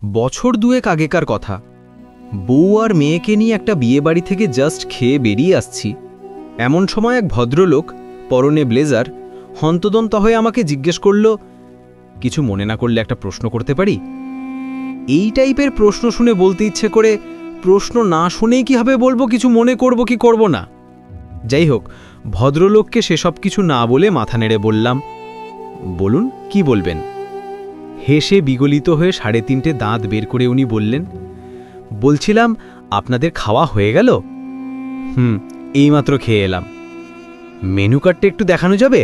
বছর দুয়েক আগেকার কথা। বউ আর মেয়েকে নিয়ে একটা বিয়েবাড়ি থেকে জাস্ট খেয়ে বেরিয়ে আসছি। এমন সময় এক ভদ্রলোক, পরনে ব্লেজার, হন্তদন্ত হয়ে আমাকে জিজ্ঞেস করল, কিছু মনে না করলে একটা প্রশ্ন করতে পারি? এই টাইপের প্রশ্ন শুনে বলতে ইচ্ছে করে, প্রশ্ন না শুনেই কীভাবে বলবো কিছু মনে করব কি করব না। যাই হোক, ভদ্রলোককে সেসব কিছু না বলে মাথা নেড়ে বললাম, বলুন কি বলবেন। হেসে বিগলিত হয়ে 3.5 দাঁত বের করে উনি বললেন, বলছিলাম আপনাদের খাওয়া হয়ে গেল? এইমাত্র খেয়ে এলাম। মেনু কার্ডটা একটু দেখানো যাবে?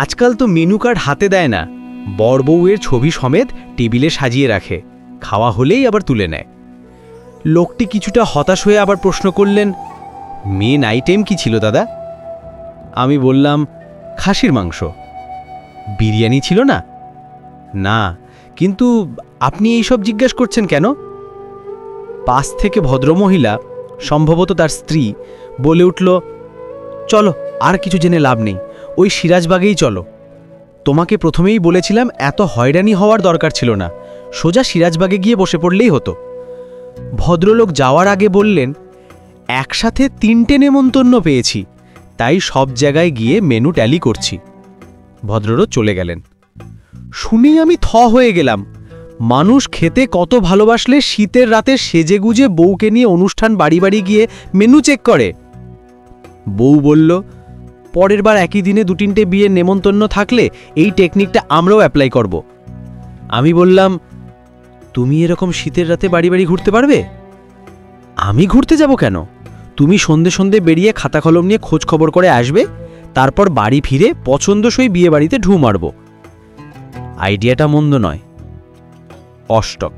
আজকাল তো মেনু কার্ড হাতে দেয় না, বর বউয়ের ছবি সমেত টেবিলে সাজিয়ে রাখে, খাওয়া হলেই আবার তুলে নেয়। লোকটি কিছুটা হতাশ হয়ে আবার প্রশ্ন করলেন, মেন আইটেম কি ছিল দাদা? আমি বললাম, খাসির মাংস। বিরিয়ানি ছিল না? না, কিন্তু আপনি এইসব জিজ্ঞেস করছেন কেন? পাশ থেকে ভদ্রমহিলা, সম্ভবত তার স্ত্রী, বলে উঠল, চলো আর কিছু জেনে লাভ নেই, ওই সিরাজবাগেই চলো। তোমাকে প্রথমেই বলেছিলাম এত হয়রানি হওয়ার দরকার ছিল না, সোজা সিরাজবাগে গিয়ে বসে পড়লেই হতো। ভদ্রলোক যাওয়ার আগে বললেন, একসাথে 3টে নেমন্তন্ন পেয়েছি, তাই সব জায়গায় গিয়ে মেনু ট্যালি করছি। ভদ্রলোক চলে গেলেন। শুনেই আমি থ হয়ে গেলাম। মানুষ খেতে কত ভালোবাসলে শীতের রাতে সেজেগুজে বউকে নিয়ে অনুষ্ঠান বাড়ি বাড়ি গিয়ে মেনু চেক করে। বউ বলল, পরের বার একই দিনে 2-3টে বিয়ের নেমন্তন্ন থাকলে এই টেকনিকটা আমরাও অ্যাপ্লাই করব। আমি বললাম, তুমি এরকম শীতের রাতে বাড়ি বাড়ি ঘুরতে পারবে? আমি ঘুরতে যাব কেন? তুমি সন্ধে সন্ধে বেরিয়ে খাতা কলম নিয়ে খোঁজ খবর করে আসবে, তারপর বাড়ি ফিরে পছন্দসই বিয়ে বাড়িতে ঢু মারব। আইডিয়াটা মন্দ নয়। অষ্টক।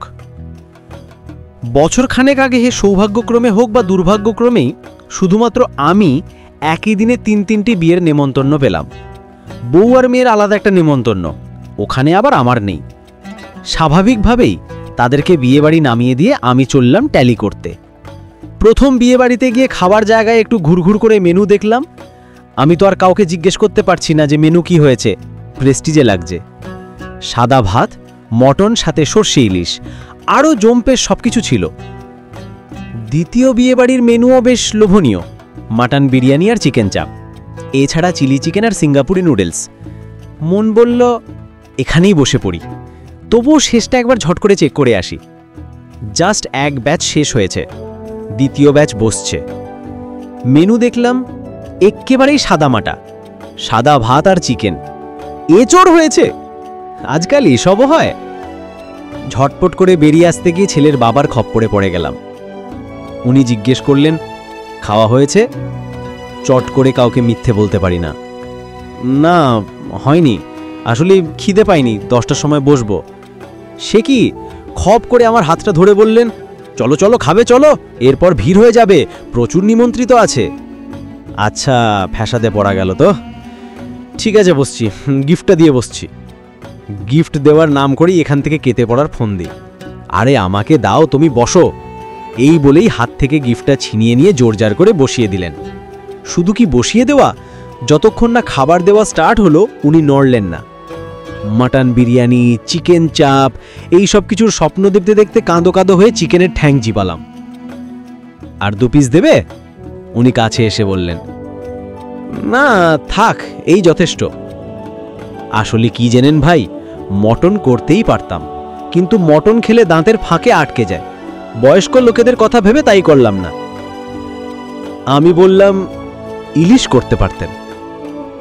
বছরখানেক আগে সৌভাগ্যক্রমে হোক বা দুর্ভাগ্যক্রমেই শুধুমাত্র আমি একই দিনে 3-3টি বিয়ের নেমন্তন্ন পেলাম। বউ আর মেয়ের আলাদা একটা নেমন্তন্ন, ওখানে আবার আমার নেই। স্বাভাবিকভাবেই তাদেরকে বিয়েবাড়ি নামিয়ে দিয়ে আমি চললাম ট্যালি করতে। প্রথম বিয়েবাড়িতে গিয়ে খাবার জায়গায় একটু ঘুরঘুর করে মেনু দেখলাম। আমি তো আর কাউকে জিজ্ঞেস করতে পারছি না যে মেনু কি হয়েছে, প্রেস্টিজে লাগছে। সাদা ভাত, মটন, সাথে সর্ষে ইলিশ, আরও জম্পেশ সবকিছু ছিল। দ্বিতীয় বিয়েবাড়ির মেনুও বেশ লোভনীয়, মাটন বিরিয়ানি আর চিকেন চাপ, এছাড়া চিলি চিকেন আর সিঙ্গাপুরি নুডলস। মন বলল, এখানেই বসে পড়ি। তবুও শেষটা একবার ঝট করে চেক করে আসি। জাস্ট এক ব্যাচ শেষ হয়েছে, দ্বিতীয় ব্যাচ বসছে। মেনু দেখলাম একেবারেই সাদামাটা, সাদা ভাত আর চিকেন। এচড় হয়েছে, আজকাল এসবও হয়। ঝটপট করে বেরিয়ে আসতে গিয়ে ছেলের বাবার খপ্পরে পড়ে গেলাম। উনি জিজ্ঞেস করলেন, খাওয়া হয়েছে? চট করে কাউকে মিথ্যে বলতে পারি না। না, হয়নি, আসলে খিদে পাইনি, 10টার সময় বসবো। সে কি? খপ করে আমার হাতটা ধরে বললেন, চলো চলো, খাবে চলো, এরপর ভিড় হয়ে যাবে, প্রচুর নিমন্ত্রিত আছে। আচ্ছা, ফ্যাসাদে পড়া গেল তো। ঠিক আছে, বসছি, গিফটটা দিয়ে বসছি। গিফট দেওয়ার নাম করেই এখান থেকে কেটে পড়ার ফোন দিই। আরে আমাকে দাও, তুমি বসো। এই বলেই হাত থেকে গিফটটা ছিনিয়ে নিয়ে জোরজার করে বসিয়ে দিলেন। শুধু কি বসিয়ে দেওয়া, যতক্ষণ না খাবার দেওয়া স্টার্ট হলো উনি নড়লেন না। মাটন বিরিয়ানি, চিকেন চাপ, এই সব কিছুর স্বপ্ন দেখতে দেখতে কাঁদো কাঁদো হয়ে চিকেনের ঠ্যাং চিবালাম। আর 2 পিস দেবে? উনি কাছে এসে বললেন, না থাক, এই যথেষ্ট। আসলে কি জানেন ভাই, মটন করতেই পারতাম, কিন্তু মটন খেলে দাঁতের ফাঁকে আটকে যায়। বয়স্ক লোকেদের কথা ভেবে তাই করলাম না। আমি বললাম, ইলিশ করতে পারতেন।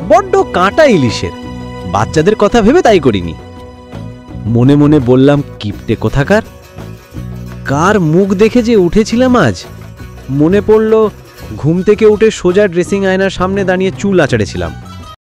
বড্ড কাঁটা ইলিশের, বাচ্চাদের কথা ভেবে তাই করিনি। মনে মনে বললাম, কিপটে কোথাকার। কার মুখ দেখে যে উঠেছিলাম আজ। মনে পড়ল, ঘুম থেকে উঠে সোজা ড্রেসিং আয়নার সামনে দাঁড়িয়ে চুল আঁচড়েছিলাম।